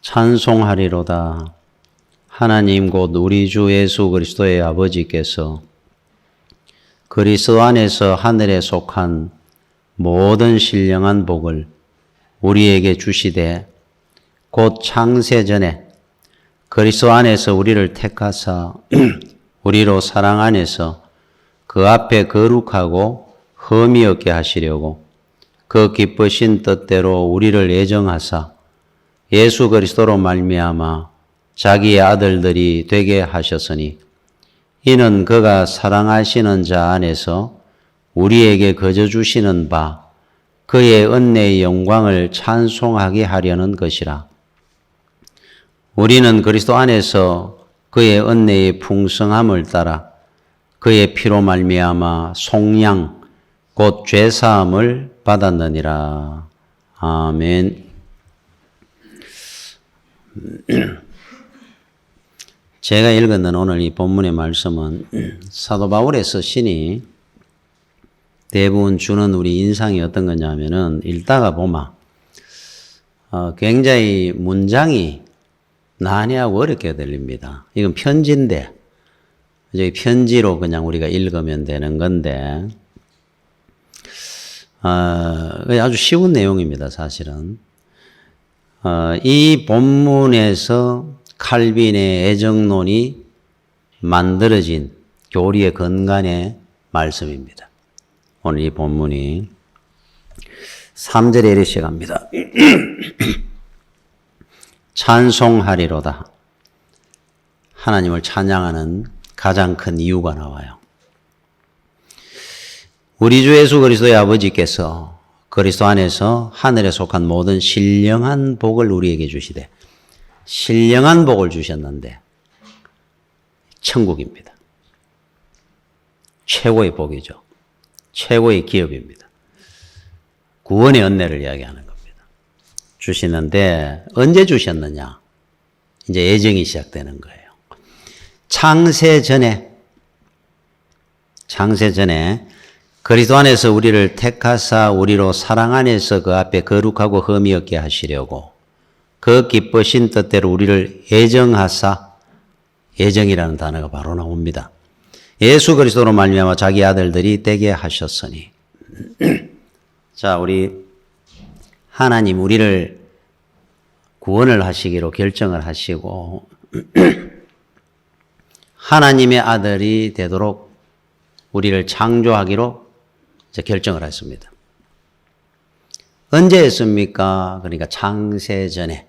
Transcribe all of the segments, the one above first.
찬송하리로다. 하나님 곧 우리 주 예수 그리스도의 아버지께서 그리스도 안에서 하늘에 속한 모든 신령한 복을 우리에게 주시되 곧 창세 전에 그리스도 안에서 우리를 택하사 우리로 사랑 안에서 그 앞에 거룩하고 흠이 없게 하시려고 그 기쁘신 뜻대로 우리를 예정하사 예수 그리스도로 말미암아 자기의 아들들이 되게 하셨으니 이는 그가 사랑하시는 자 안에서 우리에게 거저 주시는 바 그의 은혜의 영광을 찬송하게 하려는 것이라. 우리는 그리스도 안에서 그의 은혜의 풍성함을 따라 그의 피로 말미암아 속량 곧 죄사함을 받았느니라. 아멘. 제가 읽었는 오늘 이 본문의 말씀은 사도 바울의 서신이 대부분 주는 우리 인상이 어떤 거냐면은 읽다가 보면 굉장히 문장이 난해하고 어렵게 들립니다. 이건 편지인데 이제 편지로 그냥 우리가 읽으면 되는 건데 아주 쉬운 내용입니다. 사실은 이 본문에서 칼빈의 애정론이 만들어진 교리의 근간의 말씀입니다. 오늘 이 본문이 3절에 이렇게 시작합니다. 찬송하리로다. 하나님을 찬양하는 가장 큰 이유가 나와요. 우리 주 예수 그리스도의 아버지께서 그리스도 안에서 하늘에 속한 모든 신령한 복을 우리에게 주시되 신령한 복을 주셨는데 천국입니다. 최고의 복이죠. 최고의 기업입니다. 구원의 은혜를 이야기하는 겁니다. 주시는데 언제 주셨느냐? 이제 예정이 시작되는 거예요. 창세 전에 그리스도 안에서 우리를 택하사 우리로 사랑 안에서 그 앞에 거룩하고 흠이 없게 하시려고 그 기쁘신 뜻대로 우리를 예정하사, 예정이라는 단어가 바로 나옵니다. 예수 그리스도로 말미암아 자기 아들들이 되게 하셨으니. 자, 우리 하나님 우리를 구원을 하시기로 결정을 하시고 하나님의 아들이 되도록 우리를 창조하기로 이제 결정을 했습니다. 언제 했습니까? 그러니까 창세 전에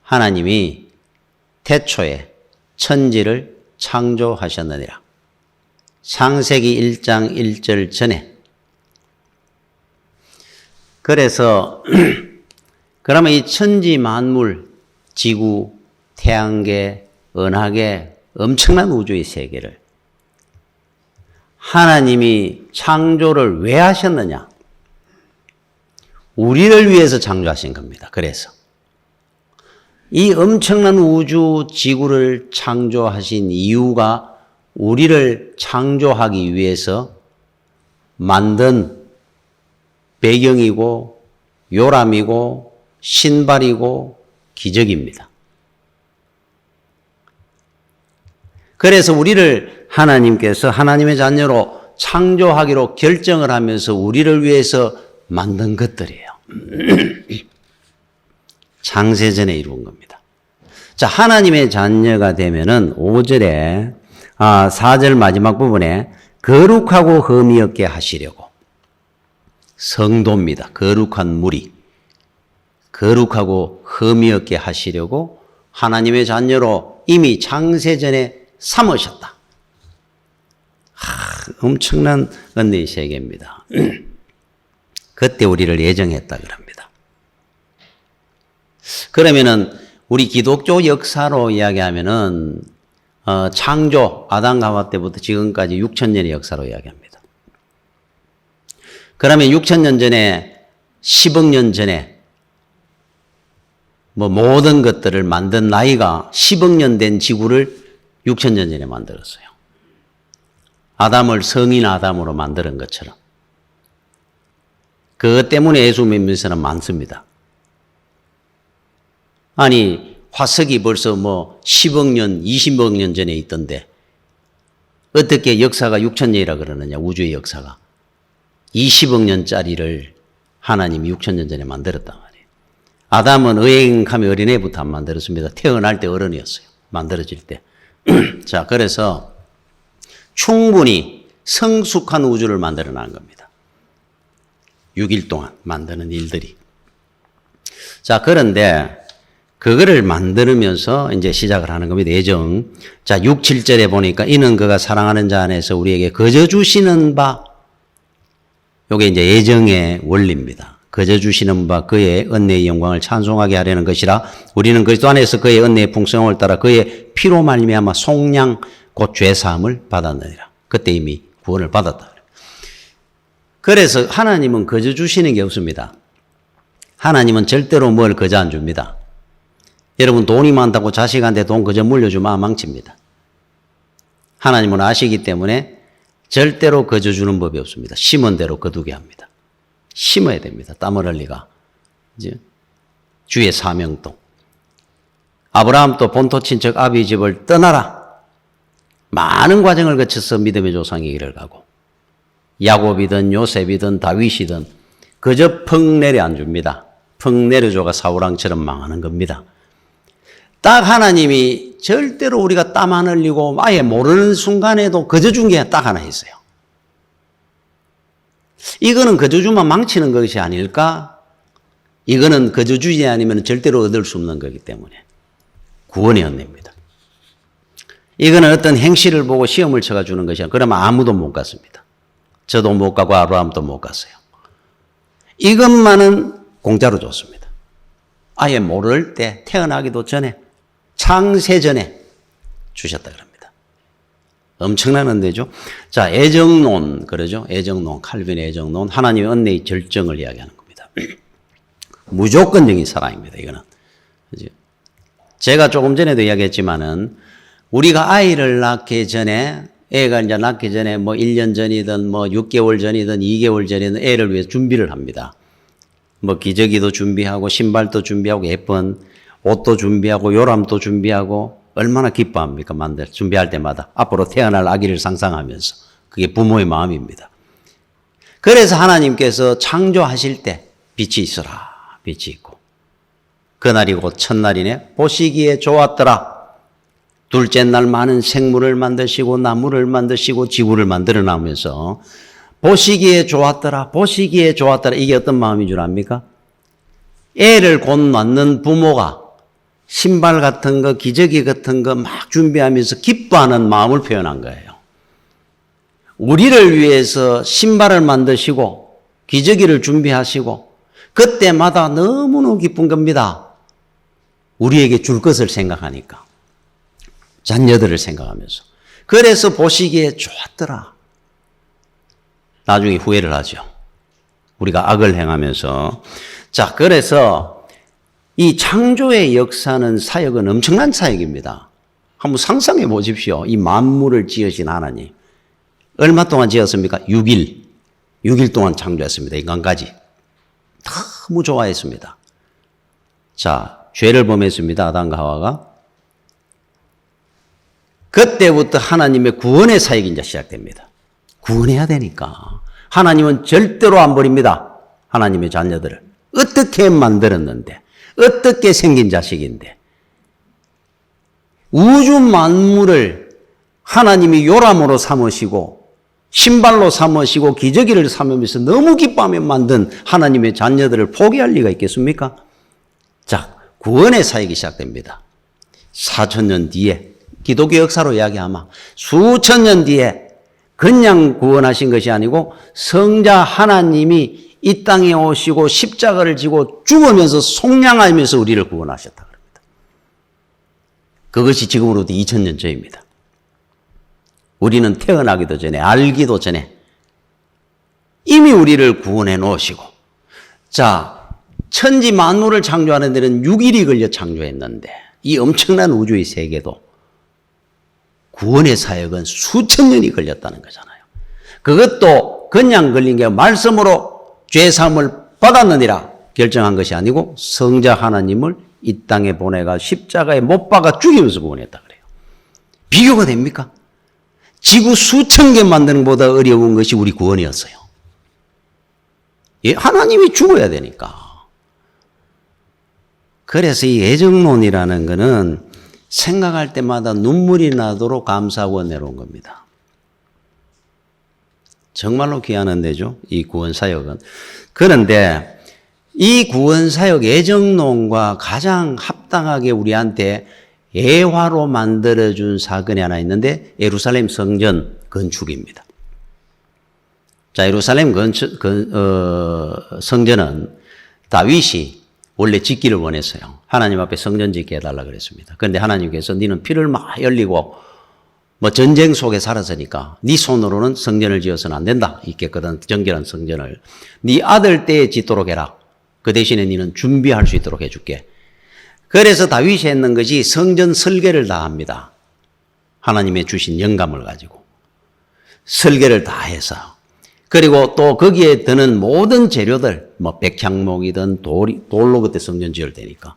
하나님이 태초에 천지를 창조하셨느니라. 창세기 1장 1절 전에. 그래서 그러면 이 천지 만물, 지구, 태양계, 은하계, 엄청난 우주의 세계를 하나님이 창조를 왜 하셨느냐? 우리를 위해서 창조하신 겁니다. 그래서 이 엄청난 우주 지구를 창조하신 이유가 우리를 창조하기 위해서 만든 배경이고 요람이고 신발이고 기적입니다. 그래서 우리를 하나님께서 하나님의 자녀로 창조하기로 결정을 하면서 우리를 위해서 만든 것들이에요. 창세전에 이룬 겁니다. 자, 하나님의 자녀가 되면은 5절에 4절 마지막 부분에 거룩하고 흠이 없게 하시려고. 성도입니다. 거룩한 무리. 거룩하고 흠이 없게 하시려고 하나님의 자녀로 이미 창세전에 삼으셨다. 엄청난 은혜의 세계입니다. 그때 우리를 예정했다 그럽니다. 그러면은 우리 기독교 역사로 이야기하면은 창조 아담 하와 때부터 지금까지 6,000년의 역사로 이야기합니다. 그러면 6,000년 전에 10억 년 전에 모든 것들을 만든 나이가 10억 년 된 지구를 6,000년 전에 만들었어요. 아담을 성인 아담으로 만드는 것처럼. 그것 때문에 예수 믿는 사람 많습니다. 아니 화석이 벌써 뭐 10억 년, 20억 년 전에 있던데 어떻게 역사가 6천년이라 그러느냐, 우주의 역사가. 20억 년짜리를 하나님이 6천 년 전에 만들었단 말이에요. 아담은 의행감의 어린애부터 안 만들었습니다. 태어날 때 어른이었어요. 만들어질 때. 자, 그래서 충분히 성숙한 우주를 만들어 난 겁니다. 6일 동안 만드는 일들이. 자, 그런데 그거를 만들면서 이제 시작을 하는 겁니다. 애정. 자, 6, 7절에 보니까 이는 그가 사랑하는 자 안에서 우리에게 거저 주시는 바. 요게 이제 애정의 원리입니다. 거저 주시는 바 그의 은혜의 영광을 찬송하게 하려는 것이라 우리는 그리스도 안에서 그의 은혜의 풍성함을 따라 그의 피로 말미암아 속량 곧 죄사함을 받았느니라. 그때 이미 구원을 받았다. 그래서 하나님은 거저 주시는 게 없습니다. 하나님은 절대로 뭘 거저 안 줍니다. 여러분 돈이 많다고 자식한테 돈 거저 물려주면 망칩니다. 하나님은 아시기 때문에 절대로 거저 주는 법이 없습니다. 심은 대로 거두게 합니다. 심어야 됩니다. 땀 흘릴 리가. 이제 주의 사명도. 아브라함도 본토 친척 아비 집을 떠나라. 많은 과정을 거쳐서 믿음의 조상의 길을 가고 야곱이든 요셉이든 다윗이든 그저 펑 내려 안 줍니다. 펑 내려줘가 사우랑처럼 망하는 겁니다. 딱 하나님이 절대로 우리가 땀 안 흘리고 아예 모르는 순간에도 거저 준 게 딱 하나 있어요. 이거는 거저 주면 망치는 것이 아닐까? 이거는 거저 주지 않으면 절대로 얻을 수 없는 거기 때문에 구원의 은혜입니다. 이거는 어떤 행실을 보고 시험을 쳐가 주는 것이 아니라 그러면 아무도 못 갔습니다. 저도 못 가고 아브라함도 못 갔어요. 이것만은 공짜로 줬습니다. 아예 모를 때 태어나기도 전에 창세 전에 주셨다 그럽니다. 엄청난 은혜죠. 자, 애정론 그러죠. 애정론, 칼빈의 애정론, 하나님의 은혜의 절정을 이야기하는 겁니다. 무조건적인 사랑입니다. 이거는. 제가 조금 전에도 이야기했지만은 우리가 아이를 낳기 전에 애가 이제 낳기 전에 뭐 1년 전이든 뭐 6개월 전이든 2개월 전이든 애를 위해 준비를 합니다. 뭐 기저귀도 준비하고 신발도 준비하고 예쁜 옷도 준비하고 요람도 준비하고 얼마나 기뻐합니까? 준비할 때마다 앞으로 태어날 아기를 상상하면서 그게 부모의 마음입니다. 그래서 하나님께서 창조하실 때 빛이 있어라. 빛이 있고 그날이 곧 첫날이네. 보시기에 좋았더라. 둘째 날 많은 생물을 만드시고 나무를 만드시고 지구를 만들어 나오면서 보시기에 좋았더라. 보시기에 좋았더라. 이게 어떤 마음인 줄 압니까? 애를 곧 낳는 부모가 신발 같은 거, 기저귀 같은 거 막 준비하면서 기뻐하는 마음을 표현한 거예요. 우리를 위해서 신발을 만드시고 기저귀를 준비하시고 그때마다 너무너무 기쁜 겁니다. 우리에게 줄 것을 생각하니까. 자녀들을 생각하면서. 그래서 보시기에 좋았더라. 나중에 후회를 하죠. 우리가 악을 행하면서. 자, 그래서 이 창조의 역사는 사역은 엄청난 사역입니다. 한번 상상해 보십시오. 이 만물을 지으신 하나님. 얼마 동안 지었습니까? 6일. 6일 동안 창조했습니다. 인간까지. 너무 좋아했습니다. 자, 죄를 범했습니다. 아담과 하와가. 그때부터 하나님의 구원의 사역이 이제 시작됩니다. 구원해야 되니까. 하나님은 절대로 안 버립니다. 하나님의 자녀들을. 어떻게 만들었는데, 어떻게 생긴 자식인데. 우주 만물을 하나님이 요람으로 삼으시고, 신발로 삼으시고, 기저귀를 삼으면서 너무 기뻐하며 만든 하나님의 자녀들을 포기할 리가 있겠습니까? 자, 구원의 사역이 시작됩니다. 4,000년 뒤에. 기독교 역사로 이야기하면 수천 년 뒤에 그냥 구원하신 것이 아니고 성자 하나님이 이 땅에 오시고 십자가를 지고 죽으면서 속량하면서 우리를 구원하셨다 그럽니다. 그것이 지금으로부터 2000년 전입니다. 우리는 태어나기도 전에 알기도 전에 이미 우리를 구원해 놓으시고 자 천지 만물을 창조하는 데는 6일이 걸려 창조했는데 이 엄청난 우주의 세계도 구원의 사역은 수천 년이 걸렸다는 거잖아요. 그것도 그냥 걸린 게 말씀으로 죄사함을 받았느니라 결정한 것이 아니고 성자 하나님을 이 땅에 보내가 십자가에 못 박아 죽이면서 구원했다 그래요. 비교가 됩니까? 지구 수천 개 만드는 것보다 어려운 것이 우리 구원이었어요. 예, 하나님이 죽어야 되니까. 그래서 이 애정론이라는 것은 생각할 때마다 눈물이 나도록 감사하고 내려온 겁니다. 정말로 귀한 은혜죠, 이 구원사역은. 그런데 이 구원사역 애정론과 가장 합당하게 우리한테 애화로 만들어준 사건이 하나 있는데 예루살렘 성전 건축입니다. 자, 예루살렘 성전은 다윗이 원래 짓기를 원했어요. 하나님 앞에 성전 짓게 해달라 그랬습니다. 그런데 하나님께서 너는 피를 막 흘리고 뭐 전쟁 속에 살았으니까 네 손으로는 성전을 지어서는 안 된다. 있겠거든, 정결한 성전을. 네 아들 때에 짓도록 해라. 그 대신에 너는 준비할 수 있도록 해줄게. 그래서 다윗이 했는 것이 성전 설계를 다 합니다. 하나님의 주신 영감을 가지고 설계를 다 해서, 그리고 또 거기에 드는 모든 재료들, 뭐 백향목이든 돌로 그때 성전 지을 테니까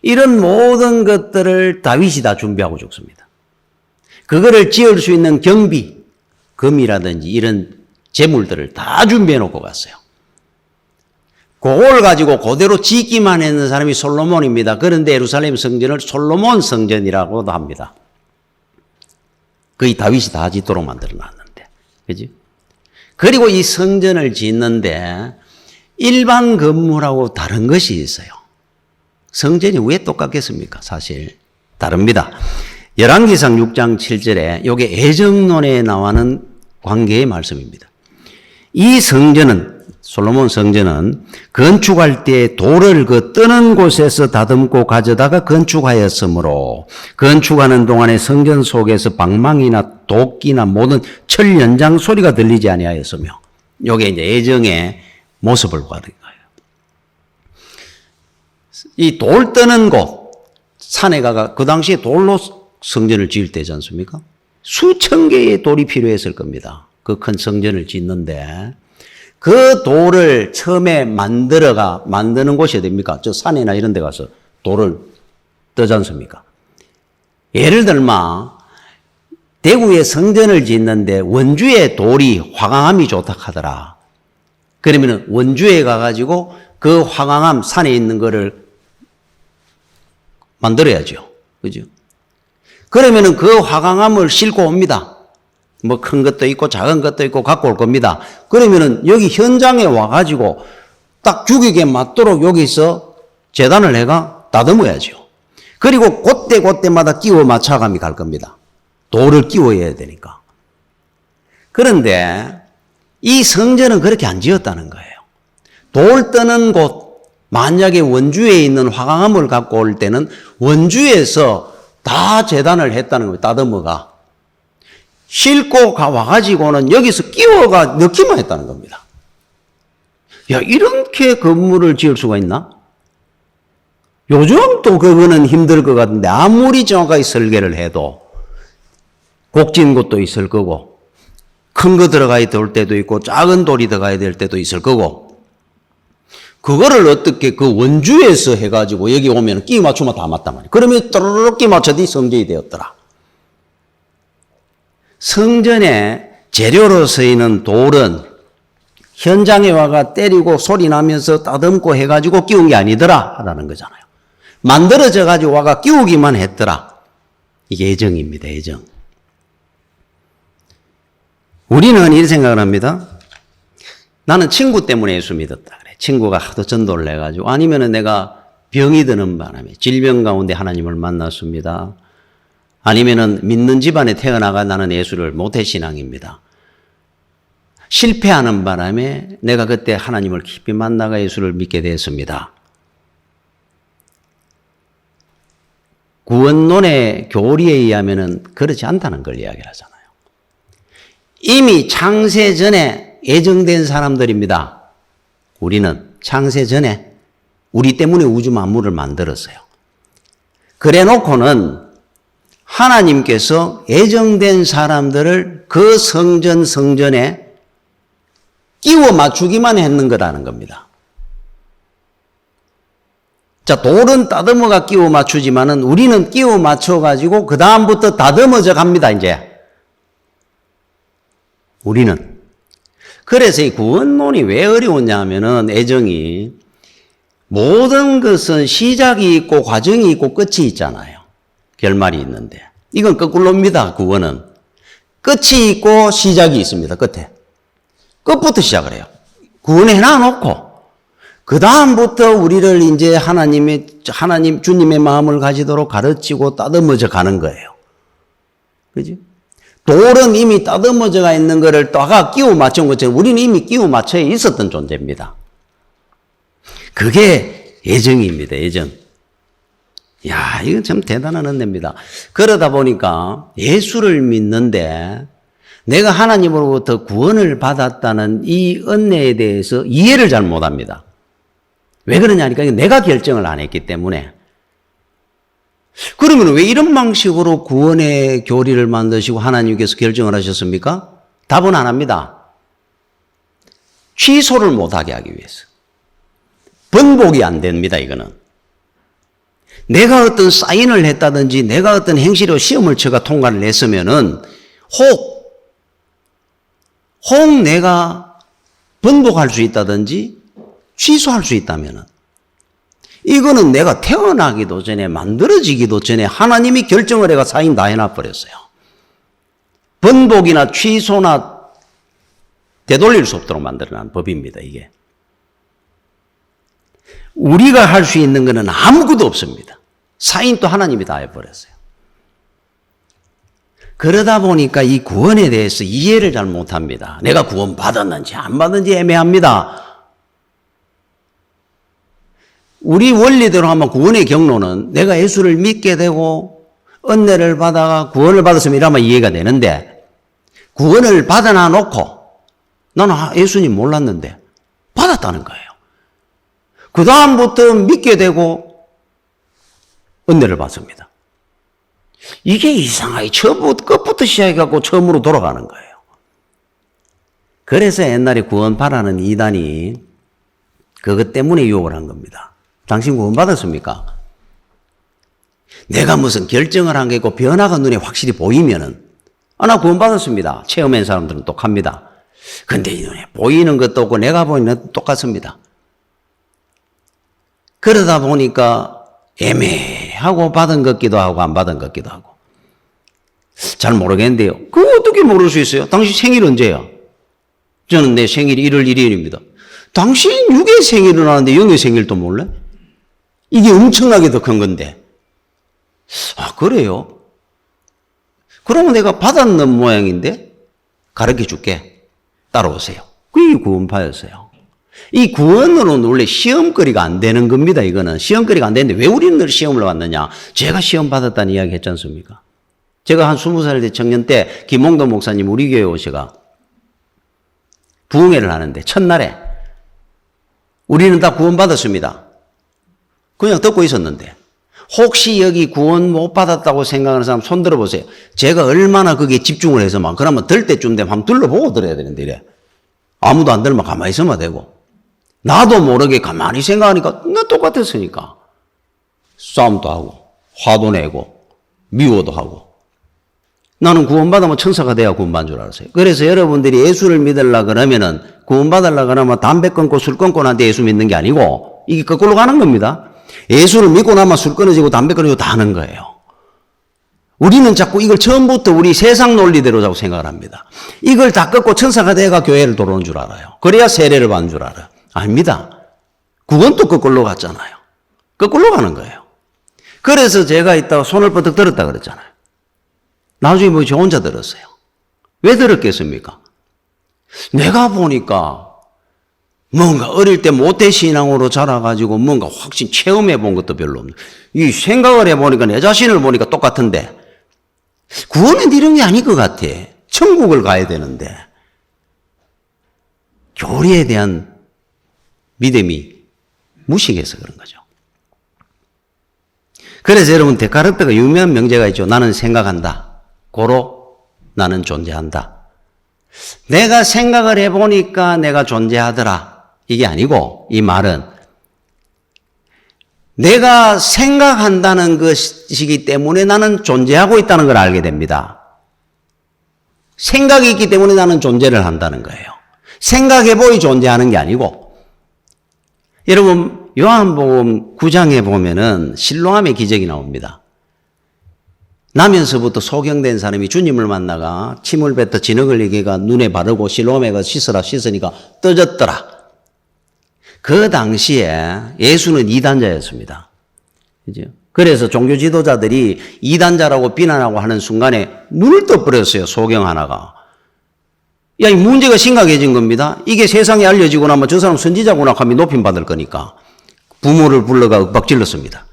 이런 모든 것들을 다윗이 다 준비하고 죽습니다. 그거를 지을 수 있는 경비, 금이라든지 이런 재물들을 다 준비해 놓고 갔어요. 그걸 가지고 그대로 짓기만 했는 사람이 솔로몬입니다. 그런데 예루살렘 성전을 솔로몬 성전이라고도 합니다. 거의 다윗이 다 짓도록 만들어 놨는데. 그지? 그리고 이 성전을 짓는데 일반 건물하고 다른 것이 있어요. 성전이 왜 똑같겠습니까? 사실 다릅니다. 열왕기상 6장 7절에 이게 애정론에 나와는 관계의 말씀입니다. 이 성전은, 솔로몬 성전은 건축할 때 돌을 그 뜨는 곳에서 다듬고 가져다가 건축하였으므로 건축하는 동안에 성전 속에서 방망이나 도끼나 모든 철 연장 소리가 들리지 아니하였으며, 이게 이제 애정의 모습을 보는 거예요. 이 돌 뜨는 곳, 산에 가가 그 당시에 돌로 성전을 지을 때지 않습니까? 수천 개의 돌이 필요했을 겁니다. 그 큰 성전을 짓는데 그 돌을 처음에 만드는 곳이 어딥니까? 저 산이나 이런 데 가서 돌을 뜨지 않습니까? 예를 들면 대구에 성전을 짓는데 원주에 돌이 화강암이 좋다 하더라. 그러면 원주에 가가지고 그 화강암 산에 있는 거를 만들어야죠. 그죠? 그러면은 그 화강암을 싣고 옵니다. 뭐 큰 것도 있고 작은 것도 있고 갖고 올 겁니다. 그러면은 여기 현장에 와가지고 딱 죽이게 맞도록 여기서 재단을 해가 다듬어야죠. 그리고 그때마다 끼워 맞춰감이 갈 겁니다. 돌을 끼워야 되니까. 그런데 이 성전은 그렇게 안 지었다는 거예요. 돌 뜨는 곳, 만약에 원주에 있는 화강암을 갖고 올 때는 원주에서 다 재단을 했다는 거예요. 다듬어가. 싣고 와가지고는 여기서 끼워가 넣기만 했다는 겁니다. 야, 이렇게 건물을 지을 수가 있나? 요즘 또 그거는 힘들 것 같은데 아무리 정확하게 설계를 해도 곡진 곳도 있을 거고 큰 거 들어가야 될 때도 있고 작은 돌이 들어가야 될 때도 있을 거고, 그거를 어떻게 그 원주에서 해가지고 여기 오면 끼 맞추면 다 맞단 말이에요. 그러면 또르륵 끼 맞춰도 성전이 되었더라. 성전에 재료로 쓰이는 돌은 현장에 와가 때리고 소리 나면서 따듬고 해가지고 끼운 게 아니더라 라는 거잖아요. 만들어져 가지고 와가 끼우기만 했더라. 이게 애정입니다. 애정. 우리는 이런 생각을 합니다. 나는 친구 때문에 예수 믿었다 그래. 친구가 하도 전도를 해가지고, 아니면은 내가 병이 드는 바람에 질병 가운데 하나님을 만났습니다. 아니면은 믿는 집안에 태어나가 나는 예수를 모태신앙입니다. 실패하는 바람에 내가 그때 하나님을 깊이 만나가 예수를 믿게 되었습니다. 구원론의 교리에 의하면은 그렇지 않다는 걸 이야기를 하잖아요. 이미 창세 전에 예정된 사람들입니다. 우리는 창세 전에 우리 때문에 우주 만물을 만들었어요. 그래 놓고는 하나님께서 예정된 사람들을 그 성전에 끼워 맞추기만 했는 거라는 겁니다. 자, 돌은 따듬어가 끼워 맞추지만은 우리는 끼워 맞춰가지고 그 다음부터 다듬어져 갑니다, 이제. 우리는. 그래서 이 구원론이 왜 어려웠냐 하면은 애정이 모든 것은 시작이 있고 과정이 있고 끝이 있잖아요. 결말이 있는데. 이건 거꾸로입니다, 구원은. 끝이 있고 시작이 있습니다, 끝에. 끝부터 시작을 해요. 구원해 놔놓고. 그 다음부터 우리를 이제 하나님, 주님의 마음을 가지도록 가르치고 따듬어져 가는 거예요. 그지? 돌은 이미 따듬어져가 있는 거를 또가 끼워 맞춘 것처럼 우리는 이미 끼워 맞춰 있었던 존재입니다. 그게 애정입니다, 애정. 야, 이건 참 대단한 은혜입니다. 그러다 보니까 예수를 믿는데 내가 하나님으로부터 구원을 받았다는 이 은혜에 대해서 이해를 잘 못합니다. 왜 그러냐니까 내가 결정을 안 했기 때문에. 그러면 왜 이런 방식으로 구원의 교리를 만드시고 하나님께서 결정을 하셨습니까? 답은 안 합니다. 취소를 못하게 하기 위해서. 번복이 안 됩니다, 이거는. 내가 어떤 사인을 했다든지 내가 어떤 행시로 시험을 쳐가 통과를 했으면은 혹 내가 번복할 수 있다든지 취소할 수 있다면은 이거는 내가 태어나기도 전에 만들어지기도 전에 하나님이 결정을 해가 사인 다 해놔버렸어요. 번복이나 취소나 되돌릴 수 없도록 만들어놓은 법입니다, 이게. 우리가 할 수 있는 것은 아무것도 없습니다. 사인 또 하나님이 다 해버렸어요. 그러다 보니까 이 구원에 대해서 이해를 잘 못합니다. 내가 구원 받았는지 안 받았는지 애매합니다. 우리 원리대로 하면 구원의 경로는 내가 예수를 믿게 되고 은혜를 받아가 구원을 받았으면 이러면 이해가 되는데 구원을 받아놔 놓고 나는 예수님 몰랐는데 받았다는 거예요. 그 다음부터 믿게 되고 은혜를 받습니다. 이게 이상하게 끝부터 시작해갖고 처음으로 돌아가는 거예요. 그래서 옛날에 구원파라는 이단이 그것 때문에 유혹을 한 겁니다. 당신 구원 받았습니까? 내가 무슨 결정을 한 게 있고 변화가 눈에 확실히 보이면은 나 구원 받았습니다. 체험한 사람들은 똑합니다. 근데 이 눈에 보이는 것도 없고 내가 보이는 것도 똑같습니다. 그러다 보니까 애매하고 받은 것 같기도 하고 안 받은 것 같기도 하고 잘 모르겠는데요. 그거 어떻게 모를 수 있어요? 당신 생일 언제야? 저는 내 생일이 1월 1일입니다. 당신 6의 생일은 아는데 0의 생일도 몰라? 이게 엄청나게 더 큰 건데. 그래요? 그러면 내가 받았는 모양인데 가르쳐 줄게. 따라오세요. 그게 구원파였어요. 이 구원으로는 원래 시험거리가 안 되는 겁니다. 이거는 시험거리가 안 되는데 왜 우리는 늘 시험을 받느냐? 제가 시험 받았다는 이야기 했지 않습니까? 제가 한 20살 때 청년 때 김홍도 목사님 우리 교회 오셔가 부흥회를 하는데 첫날에 우리는 다 구원 받았습니다. 그냥 듣고 있었는데 혹시 여기 구원 못 받았다고 생각하는 사람 손 들어보세요. 제가 얼마나 거기에 집중을 해서 막 그러면 들 때쯤 되면 한번 둘러보고 들어야 되는데 이래. 아무도 안 들면 가만히 있으면 되고 나도 모르게 가만히 생각하니까 나 똑같았으니까 싸움도 하고 화도 내고 미워도 하고 나는 구원받으면 천사가 돼야 구원받은 줄 알았어요. 그래서 여러분들이 예수를 믿으려고 그러면은 구원받으려고 그러면 담배 끊고 술 끊고 나한테 예수 믿는 게 아니고 이게 거꾸로 가는 겁니다. 예수를 믿고 나면 술 끊어지고 담배 끊어지고 다 하는 거예요. 우리는 자꾸 이걸 처음부터 우리 세상 논리대로 자꾸 생각을 합니다. 이걸 다 끊고 천사가 돼가 교회를 들어오는 줄 알아요. 그래야 세례를 받는 줄 알아요. 아닙니다. 그건 또 거꾸로 갔잖아요. 거꾸로 가는 거예요. 그래서 제가 이따가 손을 뻗덕 들었다 그랬잖아요. 나중에 뭐 저 혼자 들었어요. 왜 들었겠습니까? 내가 보니까 뭔가 어릴 때 모태신앙으로 자라가지고 뭔가 확신 체험해 본 것도 별로 없는. 이 생각을 해보니까 내 자신을 보니까 똑같은데 구원은 이런 게 아닐 것 같아. 천국을 가야 되는데 교리에 대한 믿음이 무식해서 그런 거죠. 그래서 여러분 데카르트가 유명한 명제가 있죠. 나는 생각한다. 고로 나는 존재한다. 내가 생각을 해보니까 내가 존재하더라. 이게 아니고 이 말은 내가 생각한다는 것이기 때문에 나는 존재하고 있다는 걸 알게 됩니다. 생각이 있기 때문에 나는 존재를 한다는 거예요. 생각해보이 존재하는 게 아니고, 여러분 요한복음 9장에 보면은 실로암의 기적이 나옵니다. 나면서부터 소경된 사람이 주님을 만나가 침을 뱉어 진흙을 얘기가 눈에 바르고 실로암에 가서 씻으니까 떠졌더라. 그 당시에 예수는 이단자였습니다. 그죠? 그래서 종교 지도자들이 이단자라고 비난하고 하는 순간에 눈을 떠버렸어요. 소경 하나가. 야, 이 문제가 심각해진 겁니다. 이게 세상에 알려지고 나면 저 사람 선지자구나 하면 높임 받을 거니까 부모를 불러가 윽박질렀습니다.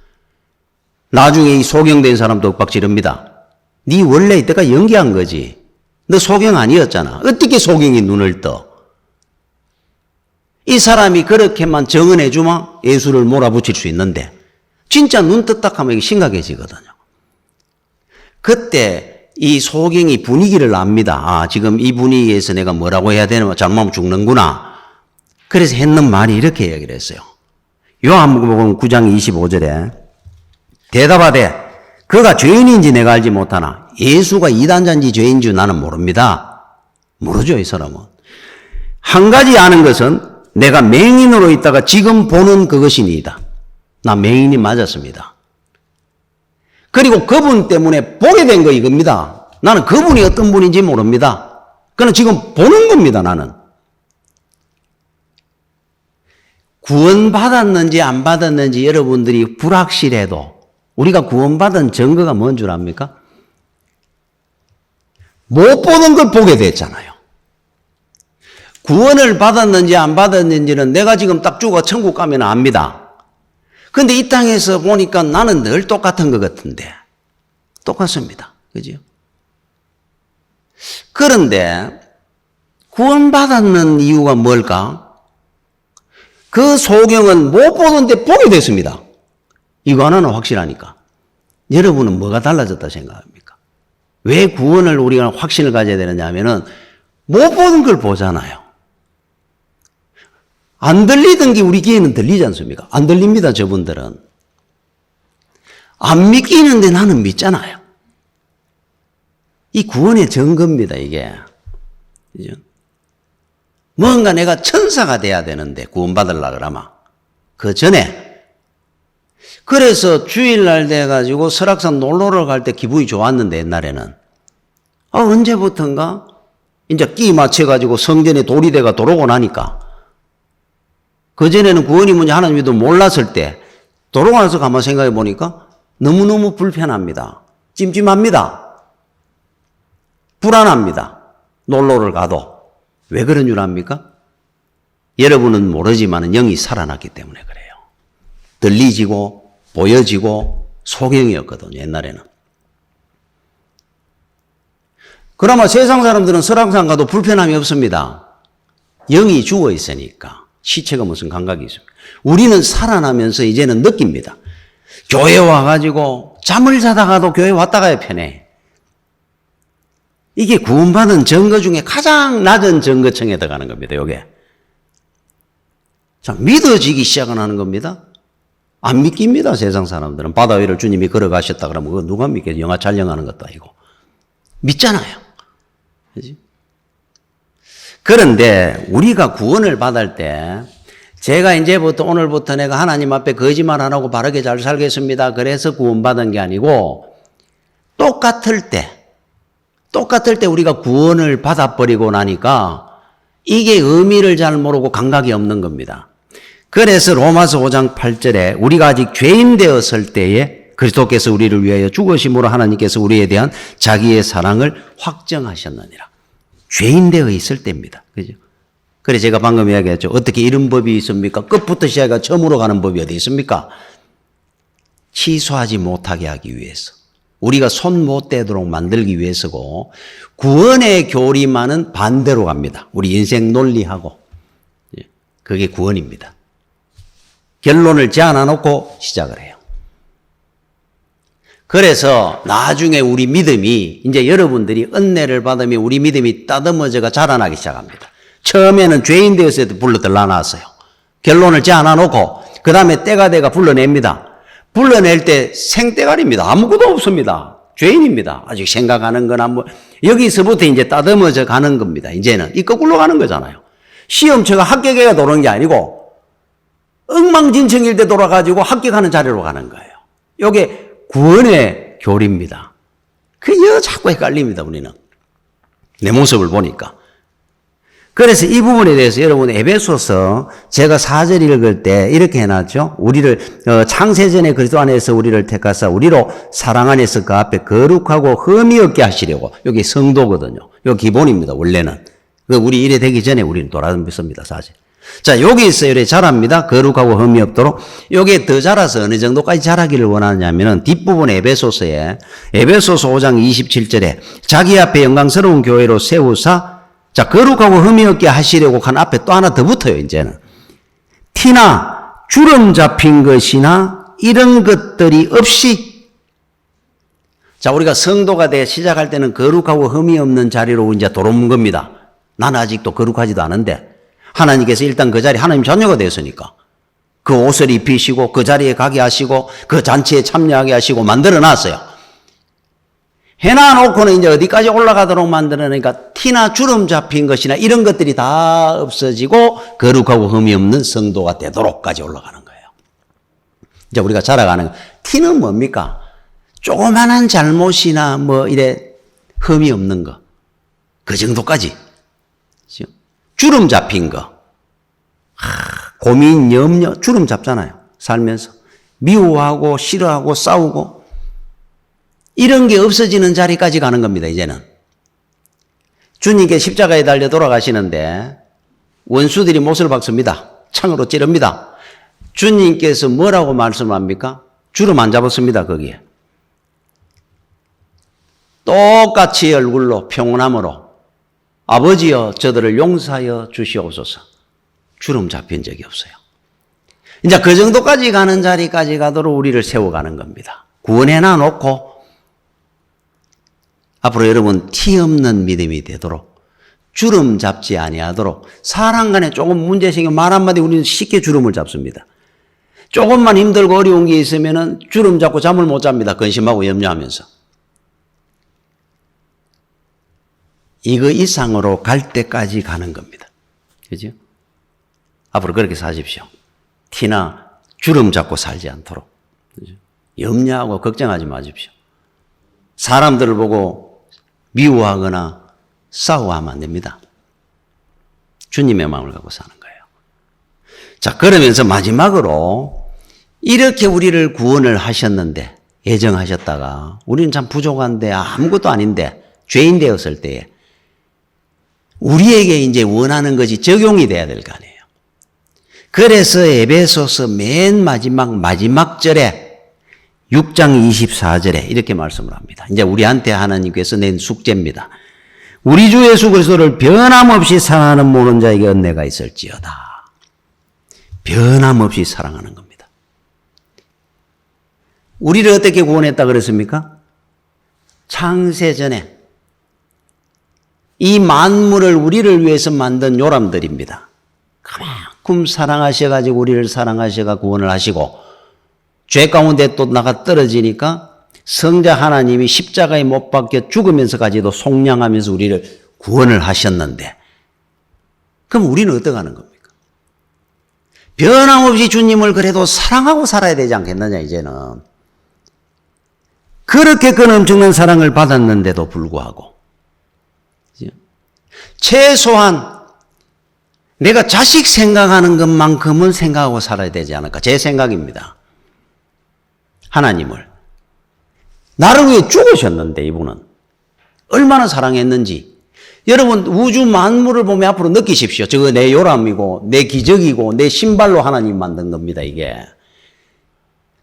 나중에 이 소경된 사람도 윽박지릅니다. 네 원래 이때가 연기한 거지. 너 소경 아니었잖아. 어떻게 소경이 눈을 떠? 이 사람이 그렇게만 정언해 주면 예수를 몰아붙일 수 있는데 진짜 눈 떴다 하면 이게 심각해지거든요. 그때 이 소경이 분위기를 압니다. 아, 지금 이 분위기에서 내가 뭐라고 해야 되나, 잘못하면 죽는구나. 그래서 했는 말이 이렇게 얘기를 했어요. 요한복음 9장 25절에 대답하되 그가 죄인인지 내가 알지 못하나 예수가 이단자인지 죄인인지 나는 모릅니다. 모르죠, 이 사람은. 한 가지 아는 것은 내가 맹인으로 있다가 지금 보는 그것이니이다. 나 맹인이 맞았습니다. 그리고 그분 때문에 보게 된 거 이겁니다. 나는 그분이 어떤 분인지 모릅니다. 그는 지금 보는 겁니다, 나는. 구원받았는지 안 받았는지 여러분들이 불확실해도 우리가 구원받은 증거가 뭔 줄 압니까? 못 보는 걸 보게 됐잖아요. 구원을 받았는지 안 받았는지는 내가 지금 딱 죽어 천국 가면 압니다. 근데 이 땅에서 보니까 나는 늘 똑같은 것 같은데. 똑같습니다. 그죠? 그런데 구원받았는 이유가 뭘까? 그 소경은 못 보는데 보게 됐습니다. 이거 하나는 확실하니까. 여러분은 뭐가 달라졌다 생각합니까? 왜 구원을 우리가 확신을 가져야 되느냐 하면은 못 보는 걸 보잖아요. 안 들리던 게 우리 귀에는 들리지 않습니까? 안 들립니다, 저분들은. 안 믿기는데 나는 믿잖아요. 이 구원의 증거입니다, 이게. 그죠? 뭔가 내가 천사가 돼야 되는데, 구원받으려고 그러면. 그 전에. 그래서 주일날 돼가지고 설악산 놀러를 갈 때 기분이 좋았는데, 옛날에는. 언제부턴가? 이제 끼 맞춰가지고 성전에 돌이 돼가 돌아오고 나니까. 그전에는 구원이 뭔지 하나님도 몰랐을 때 돌아오고 나서 가만 생각해 보니까 너무너무 불편합니다. 찜찜합니다. 불안합니다. 놀러를 가도. 왜 그런 줄 압니까? 여러분은 모르지만 영이 살아났기 때문에 그래요. 들리지고 보여지고 소경이었거든요, 옛날에는. 그러면 세상 사람들은 설악산 가도 불편함이 없습니다. 영이 죽어 있으니까. 시체가 무슨 감각이 있습니까? 우리는 살아나면서 이제는 느낍니다. 교회 와가지고 잠을 자다가도 교회 왔다가야 편해. 이게 구원받은 증거 중에 가장 낮은 증거층에 들어가는 겁니다, 요게. 자, 믿어지기 시작하는 겁니다. 안 믿깁니다, 세상 사람들은. 바다 위를 주님이 걸어가셨다 그러면 그거 누가 믿겠어요? 영화 촬영하는 것도 아니고. 믿잖아요. 그렇지? 그런데 우리가 구원을 받을 때 제가 이제부터 오늘부터 내가 하나님 앞에 거짓말 안 하고 바르게 잘 살겠습니다. 그래서 구원받은 게 아니고 똑같을 때 우리가 구원을 받아버리고 나니까 이게 의미를 잘 모르고 감각이 없는 겁니다. 그래서 로마서 5장 8절에 우리가 아직 죄인 되었을 때에 그리스도께서 우리를 위하여 죽으심으로 하나님께서 우리에 대한 자기의 사랑을 확정하셨느니라. 죄인 되어 있을 때입니다. 그죠? 그래 제가 방금 이야기했죠. 어떻게 이런 법이 있습니까? 끝부터 시작해서 처음으로 가는 법이 어디 있습니까? 취소하지 못하게 하기 위해서. 우리가 손 못 대도록 만들기 위해서고 구원의 교리만은 반대로 갑니다. 우리 인생 논리하고. 그게 구원입니다. 결론을 제안해 놓고 시작을 해요. 그래서 나중에 우리 믿음이 이제 여러분들이 은혜를 받으면 우리 믿음이 따듬어져가 자라나기 시작합니다. 처음에는 죄인 되었을 때 불러 들러놨어요. 결론을 제안해 놓고 그 다음에 때가 돼가 불러냅니다. 불러낼 때 생떼갈입니다. 아무것도 없습니다. 죄인입니다. 아직 생각하는 거나 뭐, 여기서부터 이제 따듬어져 가는 겁니다. 이제는. 이 거꾸로 가는 거잖아요. 시험처가 합격해가 도는 게 아니고, 엉망진창일 때 돌아가지고 합격하는 자리로 가는 거예요. 요게 구원의 교리입니다. 그게 자꾸 헷갈립니다, 우리는. 내 모습을 보니까. 그래서 이 부분에 대해서 여러분 에베소서 제가 4절 읽을 때 이렇게 해놨죠. 우리를 창세전에 그리스도 안에서 우리를 택하사 우리로 사랑 안에서 그 앞에 거룩하고 흠이 없게 하시려고. 여기 성도거든요. 요 기본입니다. 원래는. 우리 이래 되기 전에 우리는 돌아섭니다. 사실. 자, 여기서 이렇게 자랍니다. 거룩하고 흠이 없도록. 요게 더 자라서 어느 정도까지 자라기를 원하냐면은 뒷부분 에베소서 5장 27절에 자기 앞에 영광스러운 교회로 세우사 자, 거룩하고 흠이 없게 하시려고 한 앞에 또 하나 더 붙어요, 이제는. 티나 주름 잡힌 것이나 이런 것들이 없이. 자, 우리가 성도가 돼 시작할 때는 거룩하고 흠이 없는 자리로 이제 들어온 겁니다. 나는 아직도 거룩하지도 않은데 하나님께서 일단 그 자리 하나님 자녀가 됐으니까 그 옷을 입히시고 그 자리에 가게 하시고 그 잔치에 참여하게 하시고 만들어 놨어요. 해놔놓고는 이제 어디까지 올라가도록 만들어내니까 티나 주름 잡힌 것이나 이런 것들이 다 없어지고 거룩하고 흠이 없는 성도가 되도록까지 올라가는 거예요. 이제 우리가 자라가는 티는 뭡니까? 조그만한 잘못이나 뭐 이래 흠이 없는 거. 그 정도까지. 주름 잡힌 거. 고민, 염려, 주름 잡잖아요. 살면서. 미워하고 싫어하고 싸우고 이런 게 없어지는 자리까지 가는 겁니다, 이제는. 주님께 십자가에 달려 돌아가시는데 원수들이 못을 박습니다. 창으로 찌릅니다. 주님께서 뭐라고 말씀합니까? 주름 안 잡았습니다, 거기에. 똑같이 얼굴로 평온함으로 아버지여 저들을 용서하여 주시옵소서. 주름 잡힌 적이 없어요. 이제 그 정도까지 가는 자리까지 가도록 우리를 세워가는 겁니다. 구원해놔 놓고 앞으로 여러분 티 없는 믿음이 되도록 주름 잡지 아니하도록 사람 간에 조금 문제 생기면 말 한마디 우리는 쉽게 주름을 잡습니다. 조금만 힘들고 어려운 게 있으면은 주름 잡고 잠을 못 잡니다. 근심하고 염려하면서. 이거 이상으로 갈 때까지 가는 겁니다. 그죠? 앞으로 그렇게 사십시오. 티나 주름 잡고 살지 않도록. 그죠? 염려하고 걱정하지 마십시오. 사람들을 보고 미워하거나 싸워하면 안 됩니다. 주님의 마음을 갖고 사는 거예요. 자, 그러면서 마지막으로 이렇게 우리를 구원을 하셨는데 예정하셨다가 우리는 참 부족한데 아무것도 아닌데 죄인 되었을 때에 우리에게 이제 원하는 것이 적용이 돼야 될 거 아니에요. 그래서 에베소서 맨 마지막 절에 6장 24절에 이렇게 말씀을 합니다. 이제 우리한테 하나님께서 낸 숙제입니다. 우리 주 예수 그리스도를 변함없이 사랑하는 모든 자에게 은혜가 있을지어다. 변함없이 사랑하는 겁니다. 우리를 어떻게 구원했다 그랬습니까? 창세전에 이 만물을 우리를 위해서 만든 요람들입니다. 그만큼 사랑하셔가지고 우리를 사랑하셔가 구원을 하시고 죄 가운데 또 나가 떨어지니까 성자 하나님이 십자가에 못 박혀 죽으면서까지도 속량하면서 우리를 구원을 하셨는데 그럼 우리는 어떻게 하는 겁니까? 변함없이 주님을 그래도 사랑하고 살아야 되지 않겠느냐 이제는. 그렇게 그 엄청난 사랑을 받았는데도 불구하고 최소한 내가 자식 생각하는 것만큼은 생각하고 살아야 되지 않을까. 제 생각입니다. 하나님을. 나를 위해 죽으셨는데 이분은. 얼마나 사랑했는지. 여러분 우주 만물을 보면 앞으로 느끼십시오. 저거 내 요람이고 내 기적이고 내 신발로 하나님 만든 겁니다. 이게.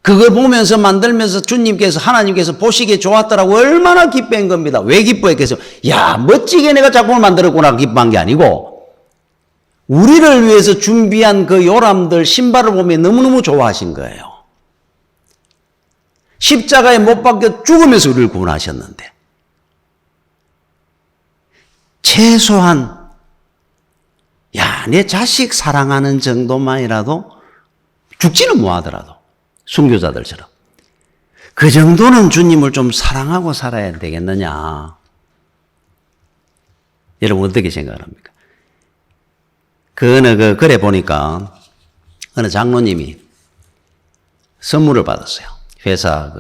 그걸 보면서 만들면서 주님께서 하나님께서 보시기에 좋았더라고 얼마나 기뻐한 겁니다. 왜 기뻐했겠어요? 야 멋지게 내가 작품을 만들었구나 기뻐한 게 아니고 우리를 위해서 준비한 그 요람들 신발을 보면 너무너무 좋아하신 거예요. 십자가에 못 박혀 죽으면서 우리를 구원하셨는데 최소한 야, 내 자식 사랑하는 정도만이라도 죽지는 뭐하더라도 순교자들처럼 그 정도는 주님을 좀 사랑하고 살아야 되겠느냐. 여러분 어떻게 생각합니까? 글에 보니까 어느 장로님이 선물을 받았어요. 회사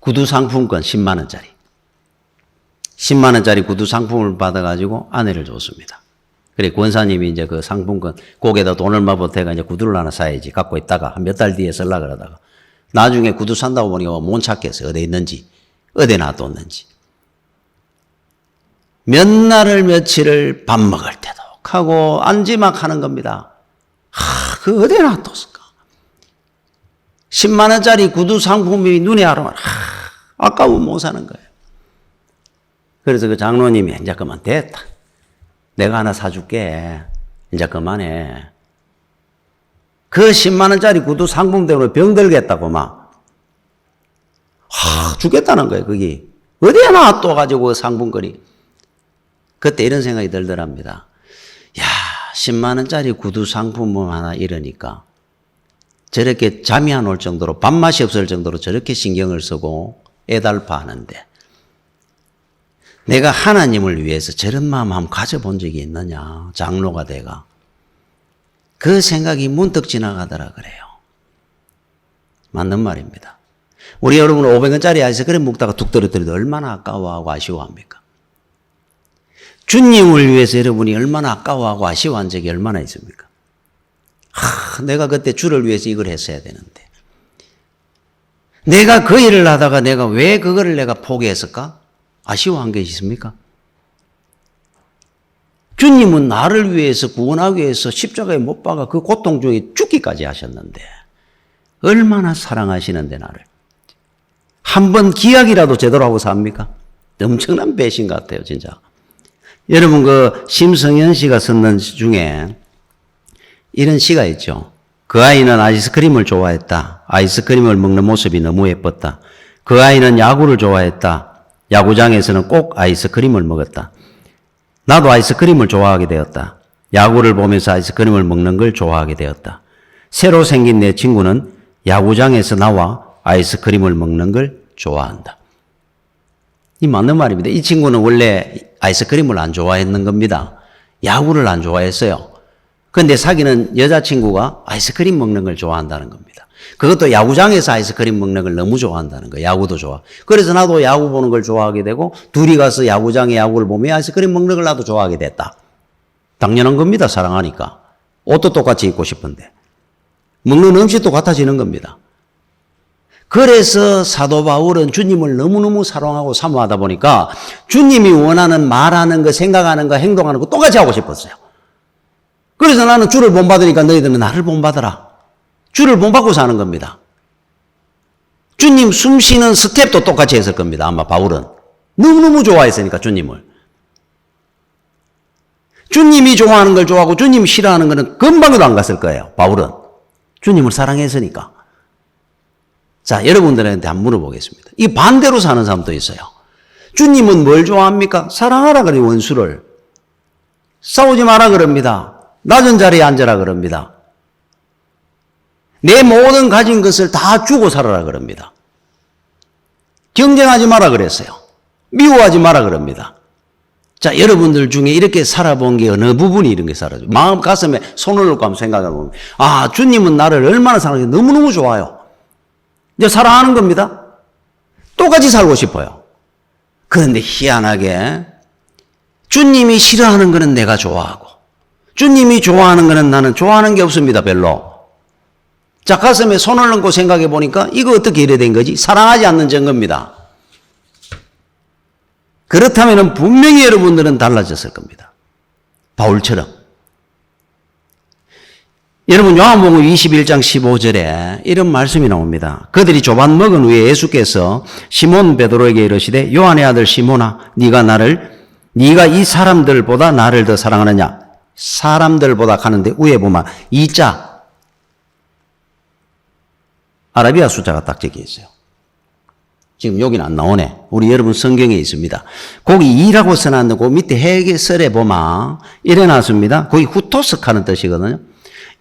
구두 상품권 10만 원짜리. 10만 원짜리 구두 상품을 받아가지고 아내를 줬습니다. 그래, 권사님이 이제 그 상품권, 거기에다 돈 얼마 보태가 이제 구두를 하나 사야지 갖고 있다가 한 몇 달 뒤에 쓸라 그러다가 나중에 구두 산다고 보니까 못 찾겠어요. 어디 있는지, 어디 놔뒀는지. 몇 날을 며칠을 밥 먹을 때도 하고 안지막 하는 겁니다. 그 어디 놔뒀을까? 10만 원짜리 구두 상품이 눈에 알아만 아까우면 못 사는 거예요. 그래서 그 장로님이 이제 그만 됐다. 내가 하나 사줄게. 이제 그만해. 그 10만 원짜리 구두 상품 때문에 병들겠다고 막. 죽겠다는 거예요, 거기. 어디에 놔둬가지고 그 상품거리. 그때 이런 생각이 들더랍니다. 야, 10만 원짜리 구두 상품 하나 이러니까 저렇게 잠이 안 올 정도로 밥맛이 없을 정도로 저렇게 신경을 쓰고 애달파하는데 내가 하나님을 위해서 저런 마음 한번 가져본 적이 있느냐, 장로가 돼가. 그 생각이 문득 지나가더라 그래요. 맞는 말입니다. 우리 여러분은 500원짜리 아이스크림 먹다가 툭 떨어뜨려도 얼마나 아까워하고 아쉬워합니까? 주님을 위해서 여러분이 얼마나 아까워하고 아쉬워한 적이 얼마나 있습니까? 내가 그때 주를 위해서 이걸 했어야 되는데. 내가 그 일을 하다가 내가 왜 그거를 내가 포기했을까? 아쉬워한 게 있습니까? 주님은 나를 위해서 구원하기 위해서 십자가에 못 박아 그 고통 중에 죽기까지 하셨는데 얼마나 사랑하시는데 나를. 한 번 기약이라도 제대로 하고 삽니까? 엄청난 배신 같아요, 진짜. 여러분 그 심성현 씨가 썼는 시 중에 이런 시가 있죠. 그 아이는 아이스크림을 좋아했다. 아이스크림을 먹는 모습이 너무 예뻤다. 그 아이는 야구를 좋아했다. 야구장에서는 꼭 아이스크림을 먹었다. 나도 아이스크림을 좋아하게 되었다. 야구를 보면서 아이스크림을 먹는 걸 좋아하게 되었다. 새로 생긴 내 친구는 야구장에서 나와 아이스크림을 먹는 걸 좋아한다. 이 맞는 말입니다. 이 친구는 원래 아이스크림을 안 좋아했는 겁니다. 야구를 안 좋아했어요. 그런데 사귀는 여자친구가 아이스크림 먹는 걸 좋아한다는 겁니다. 그것도 야구장에서 아이스크림 먹는 걸 너무 좋아한다는 거예요. 야구도 좋아. 그래서 나도 야구 보는 걸 좋아하게 되고 둘이 가서 야구장에 야구를 보며 아이스크림 먹는 걸 나도 좋아하게 됐다. 당연한 겁니다. 사랑하니까. 옷도 똑같이 입고 싶은데. 먹는 음식도 같아지는 겁니다. 그래서 사도 바울은 주님을 너무너무 사랑하고 사모하다 보니까 주님이 원하는 말하는 거, 생각하는 거, 행동하는 거 똑같이 하고 싶었어요. 그래서 나는 주를 본받으니까 너희들은 나를 본받아라. 주를 본받고 사는 겁니다. 주님 숨 쉬는 스텝도 똑같이 했을 겁니다. 아마 바울은. 너무너무 좋아했으니까 주님을. 주님이 좋아하는 걸 좋아하고 주님이 싫어하는 거는 금방도 안 갔을 거예요. 바울은. 주님을 사랑했으니까. 자, 여러분들한테 한번 물어보겠습니다. 이 반대로 사는 사람도 있어요. 주님은 뭘 좋아합니까? 사랑하라 그래요, 원수를. 싸우지 마라 그럽니다. 낮은 자리에 앉아라 그럽니다. 내 모든 가진 것을 다 주고 살아라 그럽니다. 경쟁하지 마라 그랬어요. 미워하지 마라 그럽니다. 자, 여러분들 중에 이렇게 살아본 게 어느 부분이 이런 게 살아요? 마음 가슴에 손을 놓고 한번 생각해 보면, 아, 주님은 나를 얼마나 사랑해. 너무너무 좋아요. 이제 사랑하는 겁니다. 똑같이 살고 싶어요. 그런데 희한하게 주님이 싫어하는 거는 내가 좋아하고 주님이 좋아하는 거는 나는 좋아하는 게 없습니다. 별로. 자, 가슴에 손을 얹고 생각해 보니까 이거 어떻게 이래 된 거지? 사랑하지 않는 증거입니다. 그렇다면 분명히 여러분들은 달라졌을 겁니다. 바울처럼. 여러분 요한복음 21장 15절에 이런 말씀이 나옵니다. 그들이 조반 먹은 후에 예수께서 시몬 베드로에게 이르시되 요한의 아들 시몬아 네가 이 사람들보다 나를 더 사랑하느냐? 사람들보다 가는데 위에 보면 이자 아라비아 숫자가 딱 적혀 있어요. 지금 여기는 안 나오네. 우리 여러분 성경에 있습니다. 거기 2라고 써놨는데 그 밑에 해설에 보면 이래 놨습니다. 거기 후토스카는 뜻이거든요.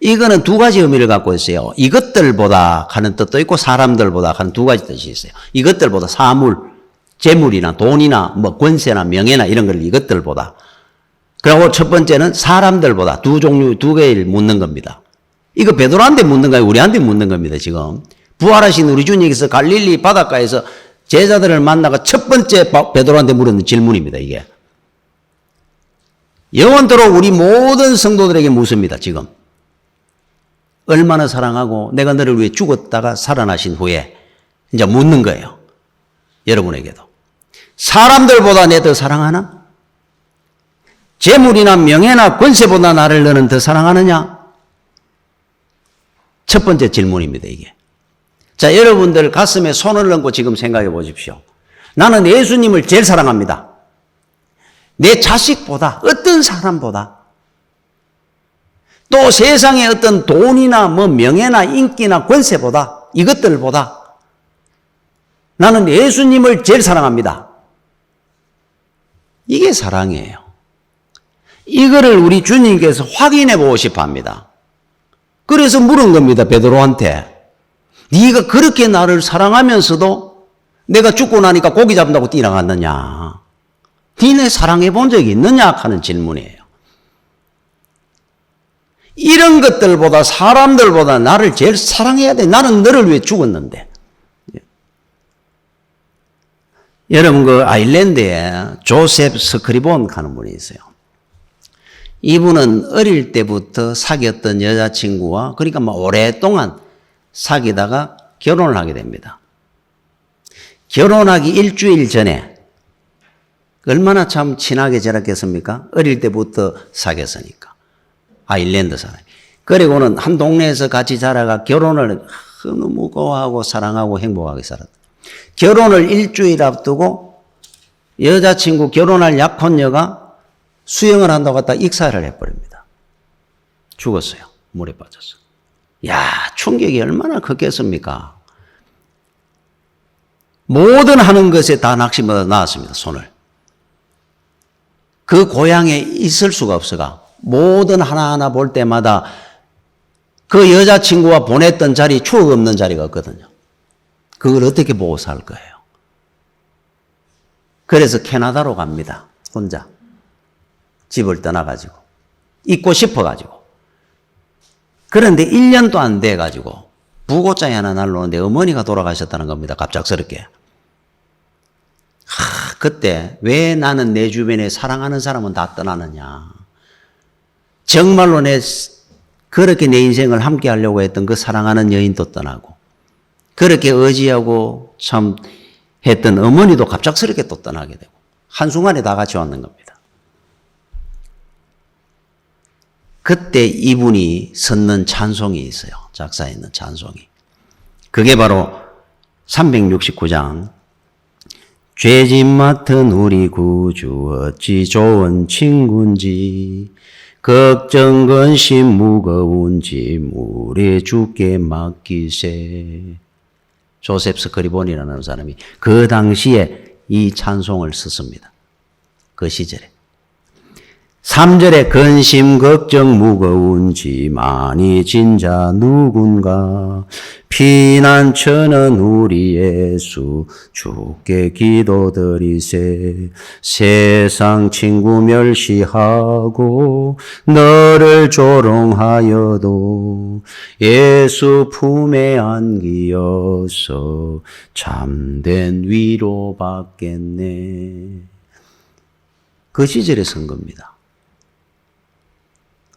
이거는 두 가지 의미를 갖고 있어요. 이것들보다 하는 뜻도 있고 사람들보다 하는 두 가지 뜻이 있어요. 이것들보다 사물, 재물이나 돈이나 뭐 권세나 명예나 이런 걸 이것들보다. 그리고 첫 번째는 사람들보다 두 개를 묻는 겁니다. 이거 베드로한테 묻는 거예요? 우리한테 묻는 겁니다, 지금. 부활하신 우리 주님께서 갈릴리 바닷가에서 제자들을 만나가 첫 번째 베드로한테 물은 질문입니다, 이게. 영원토록 우리 모든 성도들에게 묻습니다, 지금. 얼마나 사랑하고 내가 너를 위해 죽었다가 살아나신 후에 이제 묻는 거예요. 여러분에게도. 사람들보다 내 더 사랑하나? 재물이나 명예나 권세보다 나를 너는 더 사랑하느냐? 첫 번째 질문입니다, 이게. 자, 여러분들 가슴에 손을 얹고 지금 생각해 보십시오. 나는 예수님을 제일 사랑합니다. 내 자식보다, 어떤 사람보다, 또 세상의 어떤 돈이나 뭐 명예나 인기나 권세보다, 이것들보다 나는 예수님을 제일 사랑합니다. 이게 사랑이에요. 이거를 우리 주님께서 확인해 보고 싶어 합니다. 그래서 물은 겁니다, 베드로한테. 네가 그렇게 나를 사랑하면서도 내가 죽고 나니까 고기 잡는다고 뛰어갔느냐? 니네 사랑해 본 적이 있느냐? 하는 질문이에요. 이런 것들보다 사람들보다 나를 제일 사랑해야 돼. 나는 너를 위해 죽었는데. 여러분 그 아일랜드에 조셉 스크리본 하는 분이 있어요. 이분은 어릴 때부터 사귀었던 여자친구와 그러니까 뭐 오랫동안 사귀다가 결혼을 하게 됩니다. 결혼하기 일주일 전에 얼마나 참 친하게 지냈겠습니까? 어릴 때부터 사귀었으니까. 아일랜드 사람. 그리고는 한 동네에서 같이 자라가 결혼을 너무 무거워하고 사랑하고 행복하게 살았다. 결혼을 일주일 앞두고 여자친구 결혼할 약혼녀가 수영을 한다고 갖다 익사를 해버립니다. 죽었어요. 물에 빠져서. 야, 충격이 얼마나 컸겠습니까? 모든 하는 것에 다 낙심보다 나왔습니다. 손을. 그 고향에 있을 수가 없어가 모든 하나하나 볼 때마다 그 여자친구와 보냈던 자리, 추억 없는 자리가 없거든요. 그걸 어떻게 보고 살 거예요? 그래서 캐나다로 갑니다. 혼자. 집을 떠나가지고. 있고 싶어가지고. 그런데 1년도 안 돼가지고 부고장이 하나 날라오는데 어머니가 돌아가셨다는 겁니다. 갑작스럽게. 그때 왜 나는 내 주변에 사랑하는 사람은 다 떠나느냐. 정말로 그렇게 내 인생을 함께 하려고 했던 그 사랑하는 여인도 떠나고 그렇게 의지하고 참 했던 어머니도 갑작스럽게 또 떠나게 되고 한순간에 다 같이 왔는 겁니다. 그때 이분이 썼는 찬송이 있어요. 작사에 있는 찬송이. 그게 바로 369장 죄짐 맡은 우리 구주 어찌 좋은 친구인지 걱정 근심 무거운지 물에 죽게 맡기세. 조셉 스크리본이라는 사람이 그 당시에 이 찬송을 썼습니다. 그 시절에. 3절에 근심 걱정 무거운지 많이 진 자 누군가 피난처는 우리 예수 주께 기도드리세. 세상 친구 멸시하고 너를 조롱하여도 예수 품에 안기어서 참된 위로 받겠네. 그 시절에 쓴 겁니다.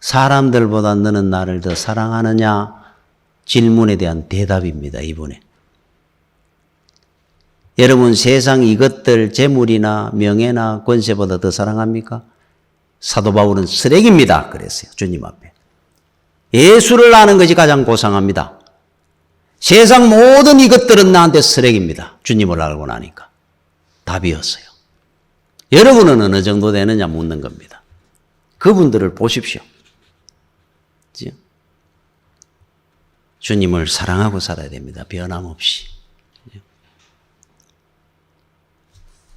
사람들보다 너는 나를 더 사랑하느냐? 질문에 대한 대답입니다, 이번에. 여러분, 세상 이것들, 재물이나 명예나 권세보다 더 사랑합니까? 사도 바울은 쓰레기입니다. 그랬어요, 주님 앞에. 예수를 아는 것이 가장 고상합니다. 세상 모든 이것들은 나한테 쓰레기입니다. 주님을 알고 나니까. 답이었어요. 여러분은 어느 정도 되느냐 묻는 겁니다. 그분들을 보십시오. 주님을 사랑하고 살아야 됩니다. 변함없이.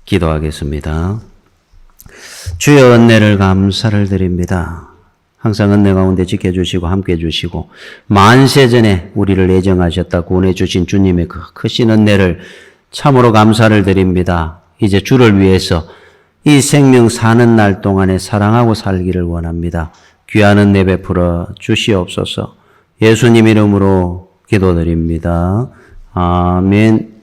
기도하겠습니다. 주여 은혜를 감사를 드립니다. 항상 은혜 가운데 지켜주시고 함께해 주시고 만세전에 우리를 애정하셨다 구원해 주신 주님의 그 크신 은혜를 참으로 감사를 드립니다. 이제 주를 위해서 이 생명 사는 날 동안에 사랑하고 살기를 원합니다. 귀한 은혜 베풀어 주시옵소서. 예수님 이름으로 기도드립니다. 아멘.